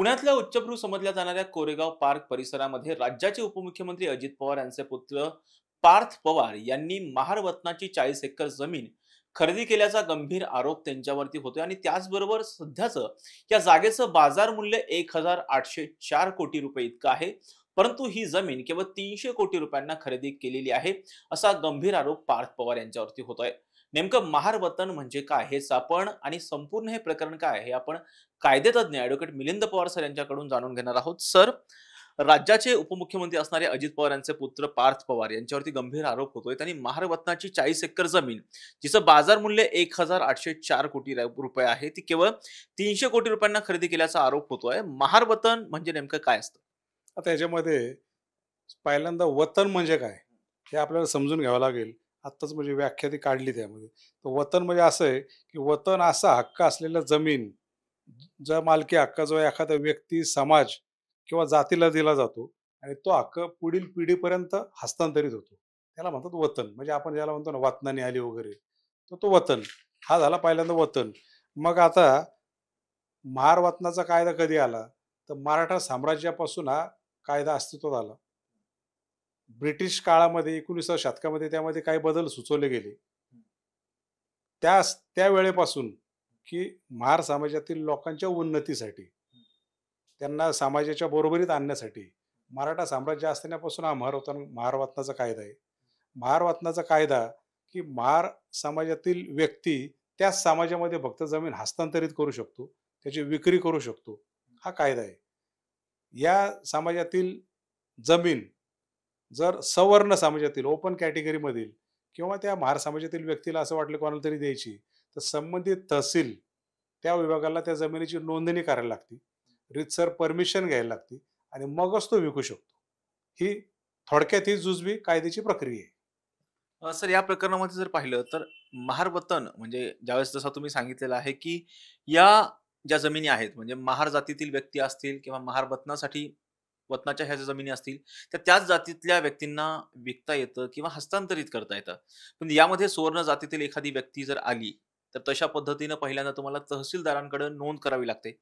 पुण्यातल्या उच्चभ्रू समजल्या जाणाऱ्या कोरेगाव पार्क परिसरामध्ये राज्याचे उपमुख्यमंत्री अजित पवार यांचे पुत्र पार्थ पवार यांनी महारवतनाची 40 एकर जमीन खरेदी केल्याचा गंभीर आरोप त्यांच्यावरती होतोय आणि त्याचबरोबर सध्याचं या जागेचं बाजार मूल्य 1,804 कोटी रुपये इतकं आहे. परंतु ही जमीन केवळ 300 कोटी रुपयांना खरेदी केलेली आहे, असा गंभीर आरोप पार्थ पवार यांच्यावरती होतोय. नेमकं महारवतन म्हणजे काय हेच आपण आणि संपूर्ण हे प्रकरण काय आहे हे आपण कायदेतज्ञ ॲडव्होकेट मिलिंद पवार सर यांच्याकडून जाणून घेणार आहोत. सर, राज्याचे उपमुख्यमंत्री असणारे अजित पवार यांचे पुत्र पार्थ पवार यांच्यावरती गंभीर आरोप होतोय. त्यांनी महारवतनाची 40 एकर जमीन, जिचं बाजार मूल्य 1,804 कोटी रुपये आहे, ती केवळ 300 कोटी रुपयांना खरेदी केल्याचा आरोप होतोय. महारवतन म्हणजे नेमकं काय असतं? आता याच्यामध्ये पहिल्यांदा वतन म्हणजे काय हे आपल्याला समजून घ्यावं लागेल. आत्ताच म्हणजे व्याख्या ती काढली त्यामध्ये. तर वतन म्हणजे असं आहे, की वतन असा हक्क असलेला जमीन, ज्या मालकी हक्क जो एखादा व्यक्ती, समाज किंवा जातीला दिला जातो आणि तो हक्क पुढील पिढीपर्यंत हस्तांतरित होतो. त्याला म्हणतात वतन. म्हणजे आपण ज्याला म्हणतो ना वतनाने आली वगैरे, तर तो वतन. हा झाला पहिल्यांदा वतन. मग आता महार वतनाचा कायदा कधी आला? तर मराठा साम्राज्यापासून हा कायदा अस्तित्वात आला. ब्रिटिश काळामध्ये 19व्या शतकामध्ये त्यामध्ये काही बदल सुचवले गेले. त्या वेळेपासून की महार समाजातील लोकांच्या उन्नतीसाठी, त्यांना समाजाच्या बरोबरीत आणण्यासाठी मराठा साम्राज्य असतानापासून हा महार वतनाचा कायदा आहे. महार वतनाचा कायदा की महार समाजातील व्यक्ती त्याच समाजामध्ये फक्त जमीन हस्तांतरित करू शकतो, त्याची विक्री करू शकतो, हा कायदा आहे. या समाजातील जमीन जर सवर्ण समाजातील ओपन कॅटेगरीमधील किंवा त्या महार समाजातील व्यक्तीला असं वाटलं कोणाला तरी द्यायची, तर संबंधित तहसील त्या विभागाला त्या जमिनीची नोंदणी करायला लागते, रीतसर परमिशन घ्यायला लागते आणि मगच तो विकू शकतो. ही थोडक्यात ही जुजबी कायद्याची प्रक्रिया आहे. सर, या प्रकरणामध्ये जर पाहिलं तर महारवतन म्हणजे ज्यावेळेस जसं तुम्ही सांगितलेलं आहे, की या ज्या जमिनी आहेत म्हणजे महार जातीतील व्यक्ती असतील किंवा महारवतनासाठी वतनाच्या ह्या ज्या जमिनी असतील, तर त्याच जातीतल्या व्यक्तींना विकता येतं किंवा हस्तांतरित करता येतं. पण यामध्ये सुवर्ण जातीतील एखादी व्यक्ती जर आली, तर तशा पद्धतीनं पहिल्यांदा तुम्हाला तहसीलदारांकडे नोंद करावी लागते,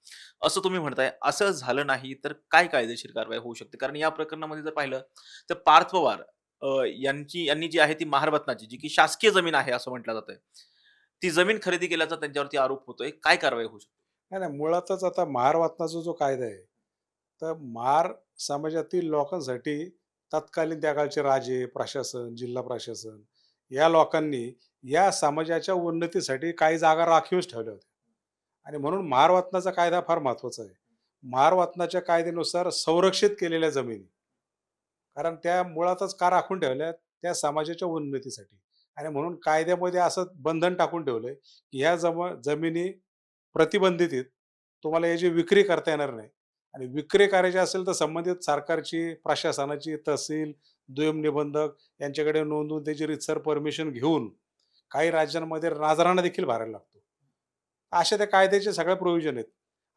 असं तुम्ही म्हणताय. असं झालं नाही तर काय कायदेशीर कारवाई होऊ शकते? कारण या प्रकरणामध्ये जर पाहिलं तर पार्थ पवार यांनी जी आहे ती महारवतनाची, जी की शासकीय जमीन आहे असं म्हटलं जातंय. ती जमीन खरेदी केल्याचा त्यांच्यावरती आरोप होतोय. काय कारवाई होऊ शकते? नाही नाही, मुळातच आता महार वाटण्याचा जो कायदा आहे, तर महार समाजातील लोकांसाठी तत्कालीन त्या काळचे राजे, प्रशासन, जिल्हा प्रशासन या लोकांनी या समाजाच्या उन्नतीसाठी काही जागा राखीवच ठेवल्या होत्या. आणि म्हणून महार वाटण्याचा कायदा फार महत्वाचा आहे. महार वाटण्याच्या कायद्यानुसार संरक्षित केलेल्या जमिनी, कारण त्या मुळातच का राखून ठेवल्या? त्या समाजाच्या उन्नतीसाठी. आणि म्हणून कायद्यामध्ये असं बंधन टाकून ठेवलंय, की ह्या जमिनी प्रतिबंधित आहेत. तुम्हाला याची विक्री करता येणार नाही. आणि विक्री करायची असेल तर संबंधित सरकारची, प्रशासनाची, तहसील, दुय्यम निबंधक यांच्याकडे नोंदवून त्याची रीतसर परमिशन घेऊन काही राज्यांमध्ये नजराणा देखील भरायला लागतो. अशा त्या कायद्याचे सगळे प्रोव्हिजन आहेत.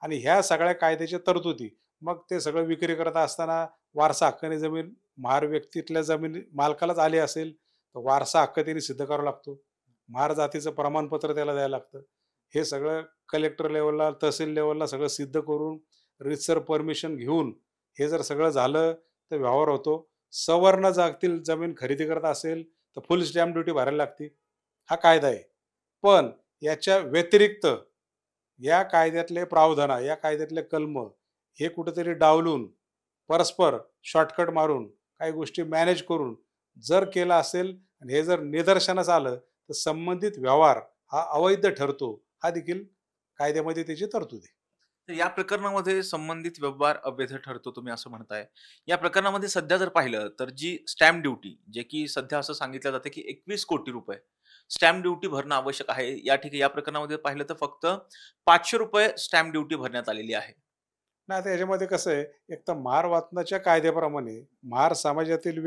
आणि ह्या सगळ्या कायद्याच्या तरतुदी, मग ते सगळं विक्री करत असताना वारसा हक्काने जमीन महार व्यक्तीतल्या जमीन मालकालाच आली असेल, तर वारसा हक्क त्यांनी सिद्ध करावा लागतो. महार जातीचं प्रमाणपत्र त्याला द्यायला लागतं. हे सगळं कलेक्टर लेव्हलला, तहसील लेव्हलला सगळं सिद्ध करून रीतसर परमिशन घेऊन हे जर सगळं झालं तर व्यवहार होतो. सवर्ण जागतील जमीन खरेदी करत असेल तर फुल स्टॅम्प ड्युटी भरायला लागते. हा कायदा आहे. पण याच्या व्यतिरिक्त या कायद्यातले प्रावधान, या कायद्यातले कलम हे कुठेतरी डावलून, परस्पर शॉर्टकट मारून, काही गोष्टी मॅनेज करून जर केलं असेल आणि हे जर निदर्शनास आलं, तर संबंधित व्यवहार हा अवैध ठरतो. हा देखील कायद्यामध्ये त्याची तरतूद आहे. तर या प्रकरणामध्ये संबंधित व्यवहार अवैध ठरतो तुम्ही असं म्हणताय. या प्रकरणामध्ये सध्या जर पाहिलं तर जी स्टॅम्प ड्युटी, जे की सध्या असं सांगितलं जातं की 21 कोटी रुपये स्टॅम्प ड्युटी भरणं आवश्यक आहे. या प्रकरणामध्ये पाहिलं तर फक्त 500 रुपये स्टॅम्प ड्युटी भरण्यात आलेली आहे. नाही, आता याच्यामध्ये कसं आहे, एक तर महार वाटण्याच्या कायद्याप्रमाणे महार समाजातील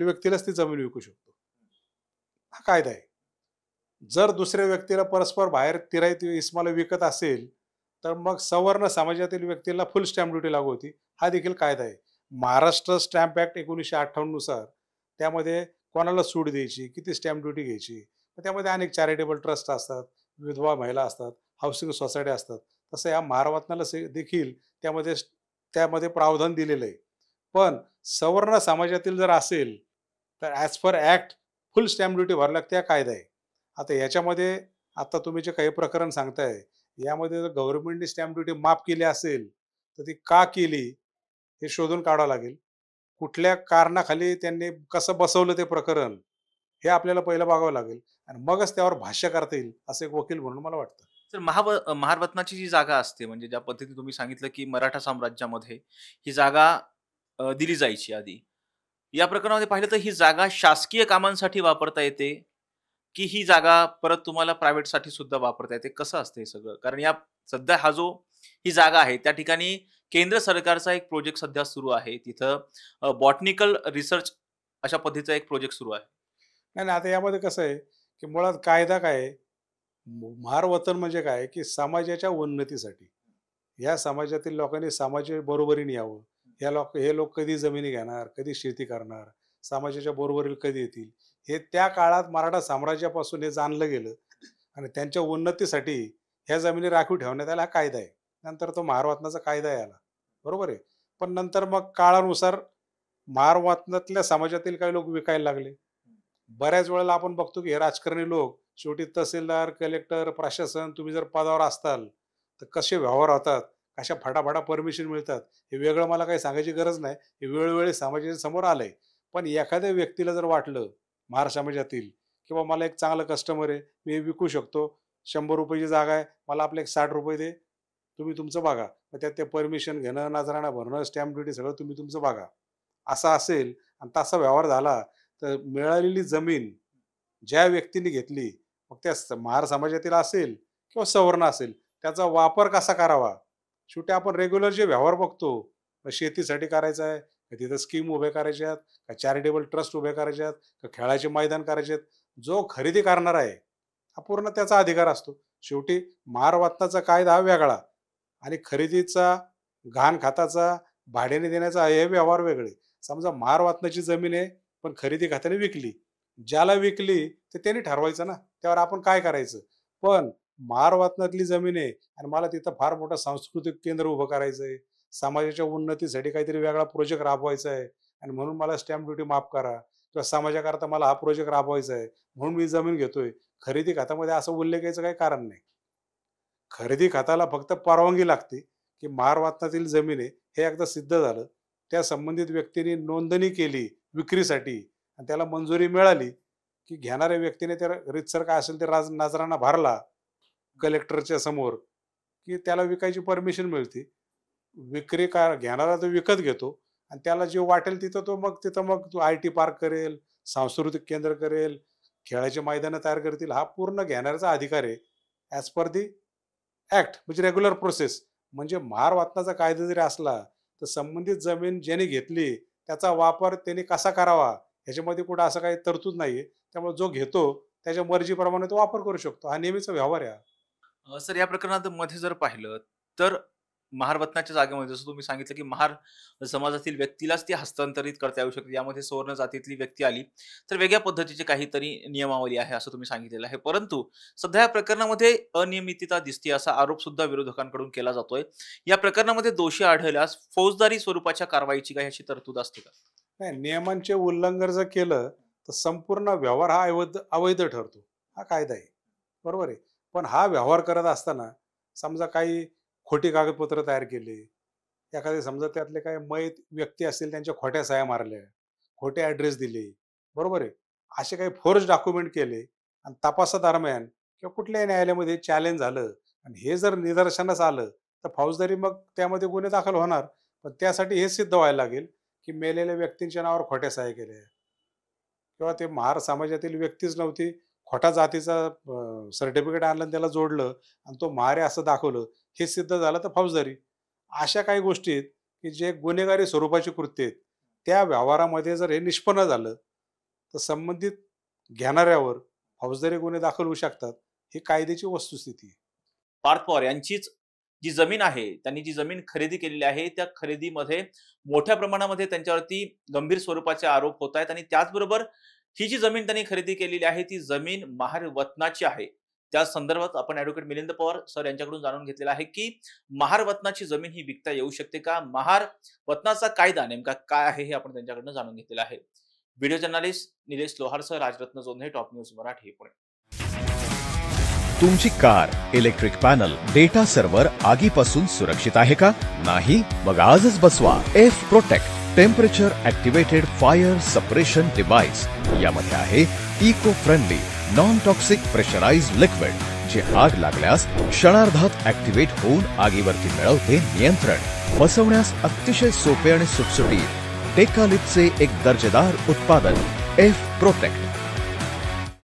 व्यक्तीलाच ती जमीन विकू शकतो. हा कायदा आहे. जर दुसऱ्या व्यक्तीला परस्पर बाहेर तिराईत इस्माला विकत असेल, तर मग सवर्ण समाजातील व्यक्तीला फुल स्टॅम्प ड्युटी लागू होती. हा देखील कायदा आहे. महाराष्ट्र स्टॅम्प ॲक्ट 1958 नुसार त्यामध्ये कोणाला सूट द्यायची, किती स्टॅम्प ड्युटी घ्यायची. तर त्यामध्ये अनेक चॅरिटेबल ट्रस्ट असतात, विधवा महिला असतात, हाऊसिंग सोसायटी असतात. तसं या महारत्नाला देखील त्यामध्ये त्यामध्ये प्रावधान दिलेलं आहे. पण सवर्ण समाजातील जर असेल, तर ॲज पर ॲक्ट फुल स्टॅम्प ड्युटी भरावी लागते हा कायदा आहे. आता याच्यामध्ये आता तुम्ही जे काही प्रकरण सांगताय, यामध्ये जर गव्हर्नमेंटने स्टॅम्प ड्युटी माफ केली असेल, तर ती का केली हे शोधून काढावं लागेल. कुठल्या कारणाखाली त्यांनी कसं बसवलं ते प्रकरण, हे आपल्याला पहिलं बघावं लागेल आणि मगच त्यावर भाष्य करता येईल, असं एक वकील म्हणून मला वाटतं. तर महारत्नाची जी जागा असते म्हणजे ज्या पद्धतीने तुम्ही सांगितलं, की मराठा साम्राज्यामध्ये ही जागा दिली जायची आधी. या प्रकरणामध्ये पाहिलं तर ही जागा शासकीय कामांसाठी वापरता येते, की ही जागा परत तुम्हाला प्रायव्हेटसाठी सुद्धा वापरता येते? कसं असतं हे सगळं? कारण या सध्या ही जागा आहे त्या ठिकाणी केंद्र सरकारचा एक प्रोजेक्ट सध्या सुरू आहे. तिथं बॉटनिकल रिसर्च अशा पद्धतीचा एक प्रोजेक्ट सुरू आहे. नाही, नाही. आता यामध्ये कसं आहे, की मुळात कायदा काय आहे, महार वतन म्हणजे काय, की समाजाच्या उन्नतीसाठी. या समाजातील लोकांनी समाजाच्या बरोबरीने यावं. हे लोक कधी जमिनी घेणार, कधी शेती करणार, समाजाच्या बरोबरीला कधी येतील. हे त्या काळात मराठा साम्राज्यापासून हे जाणलं गेलं आणि त्यांच्या उन्नतीसाठी ह्या जमिनी राखीव ठेवण्यात आला हा कायदा आहे. नंतर तो महार कायदा आहे आला. बरोबर आहे. पण नंतर मग काळानुसार महार समाजातील काही लोक विकायला लागले. बऱ्याच वेळेला आपण बघतो की हे राजकारणी लोक शेवटी तहसीलदार, कलेक्टर, प्रशासन तुम्ही जर पदावर असताल, तर कसे व्यवहार होतात, कशा फटाफटा परमिशन मिळतात, हे वेगळं मला काही सांगायची गरज नाही. हे वेळोवेळी समाजाच्या समोर आलंय. पण एखाद्या व्यक्तीला जर वाटलं, महार समाजातील, की बाबा मला एक चांगलं कस्टमर आहे, मी हे विकू शकतो. ₹100 ची जागा आहे, मला आपले एक ₹60 दे, तुम्ही तुमचं बघा. मग त्यात ते परमिशन घेणं, नजराणा भरणं, स्टॅम्प ड्युटी सगळं तुम्ही तुमचं बघा. असं असेल आणि तसा व्यवहार झाला, तर मिळालेली जमीन ज्या व्यक्तीने घेतली, मग त्या महार समाजातील असेल किंवा सवर्ण असेल, त्याचा वापर कसा करावा? शेवटी आपण रेग्युलर जे व्यवहार बघतो, मग शेतीसाठी करायचा आहे, का तिथं स्कीम उभे करायच्या आहेत, का चॅरिटेबल ट्रस्ट उभे करायचे आहेत, का खेळाचे मैदान करायचे आहेत. जो खरेदी करणार आहे, हा पूर्ण त्याचा अधिकार असतो. शेवटी महार कायदा हा वेगळा आणि खरेदीचा, गहाणखताचा, भाड्याने देण्याचा हे व्यवहार वेगळे. समजा महार जमीन आहे, पण खरेदी खात्याने विकली. ज्याला विकली ते त्यांनी ठरवायचं ना, त्यावर आपण काय करायचं. पण महार जमीन आहे आणि मला तिथं फार मोठं सांस्कृतिक केंद्र उभं करायचं आहे, समाजाच्या उन्नतीसाठी काहीतरी वेगळा प्रोजेक्ट राबवायचा आहे आणि म्हणून मला स्टॅम्प ड्युटी माफ करा किंवा समाजाकरता मला हा प्रोजेक्ट राबवायचा आहे, म्हणून मी जमीन घेतोय. खरेदी खात्यामध्ये असं उल्लेखाचं काही कारण नाही. खरेदी खात्याला फक्त परवानगी लागते, की महार जमीन आहे, हे एकदा सिद्ध झालं, त्या संबंधित व्यक्तीने नोंदणी केली विक्रीसाठी आणि त्याला मंजुरी मिळाली, की घेणाऱ्या व्यक्तीने त्या रीतसर काय असेल ते नजराणा भरला कलेक्टरच्या समोर, की त्याला विकायची परमिशन मिळते. विक्री का घेणारा तो विकत घेतो आणि त्याला जे वाटेल तिथं मग तो आय-टी पार्क करेल, सांस्कृतिक केंद्र करेल, खेळाची मैदानं तयार करतील. हा पूर्ण घेणाऱ्याचा अधिकार आहे. ॲज पर दी ॲक्ट म्हणजे रेग्युलर प्रोसेस. म्हणजे महार कायदा जरी असला, तर संबंधित जमीन ज्याने घेतली, त्याचा वापर त्याने कसा करावा, ह्याच्यामध्ये कुठं असं काही तरतूद नाहीये. त्यामुळे जो घेतो, त्याच्या मर्जीप्रमाणे तो वापर करू शकतो. हा नेहमीचा व्यवहार आहे हा. सर या प्रकरणात मध्ये जर पाहिलं तर महारवतनाच्या जागेमध्ये जसं तुम्ही सांगितलं, की महार समाजातील व्यक्तीलाच ती हस्तांतरित करता येऊ शकते. यामध्ये सवर्ण जातीतली व्यक्ती आली, तर वेगळ्या पद्धतीची काहीतरी नियमावली आहे असं तुम्ही सांगितलेलं आहे. परंतु सध्या या प्रकरणामध्ये अनियमितता दिसते असा आरोप सुद्धा विरोधकांकडून केला जातोय. या प्रकरणामध्ये दोषी आढळल्यास फौजदारी स्वरूपाच्या कारवाईची काही अशी तरतूद असते का? नाही, नियमांचे उल्लंघन जर केलं, तर संपूर्ण व्यवहार हा अवैध अवैध ठरतो. हा कायदा आहे. बरोबर आहे. पण हा व्यवहार करत असताना समजा काही खोटी कागदपत्र तयार केली, एखादे समजा त्यातले काही मयत व्यक्ती असतील त्यांच्या खोट्या सह्या मारल्या, खोटे ॲड्रेस दिले, बरोबर आहे. असे काही फोर्ज डॉक्युमेंट केले आणि तपासादरम्यान किंवा कुठल्याही न्यायालयामध्ये चॅलेंज झालं आणि हे जर निदर्शनास आलं, तर फौजदारी मग त्यामध्ये गुन्हे दाखल होणार. पण त्यासाठी हे सिद्ध व्हायला लागेल, की मेलेल्या व्यक्तींच्या नावावर खोट्या सह्या केल्या किंवा ते महार समाजातील व्यक्तीच नव्हती. खोटा जातीचा सर्टिफिकेट आणलं आणि त्याला जोडलं आणि तो महार आहे असं दाखवलं. हे सिद्ध झालं तर फौजदारी. अशा काही गोष्टी आहेत, की जे गुन्हेगारी स्वरूपाची कृत्य आहेत. त्या व्यवहारामध्ये जर हे निष्पन्न झालं, तर संबंधित घेणाऱ्यावर फौजदारी गुन्हे दाखल होऊ शकतात. ही कायद्याची वस्तुस्थिती आहे. पार्थ पवार यांचीच जी जमीन आहे, त्यांनी जी जमीन खरेदी केलेली आहे, त्या खरेदीमध्ये मोठ्या प्रमाणामध्ये त्यांच्यावरती गंभीर स्वरूपाचे आरोप होत आहेत आणि त्याचबरोबर ही जी जमीन त्यांनी खरेदी केलेली आहे, ती जमीन महार वतनाची आहे. त्या संदर्भात आपण ॲडव्होकेट मिलिंद पवार सर यांच्याकडून जाणून घेतलेलं आहे की महार-वतनाची जमीन ही विकता येऊ शकते का? महार-वतनाचा कायदा नेमका काय आहे हे आपण त्यांच्याकडून जाणून घेतलेलं आहे. व्हिडिओ जर्नलिस्ट निलेश लोहारसह राजरत्न जोंधे, टॉप न्यूज मराठी, पुणे. तुमची car, electric panel, data server आगीपासून सुरक्षित आहे का? नाही? मग आजच बसवा F protect temperature activated fire suppression device. यामध्ये आहे eco friendly non toxic pressurized liquid, जे आग लागल्यास क्षणार्धात ॲक्टिव्हेट होऊन आगीवरती मिळवते नियंत्रण. बसवण्यास अतिशय सोपे आणि सुटसुटीत टेकालिपचे एक दर्जेदार उत्पादन एफ प्रोटेक्ट.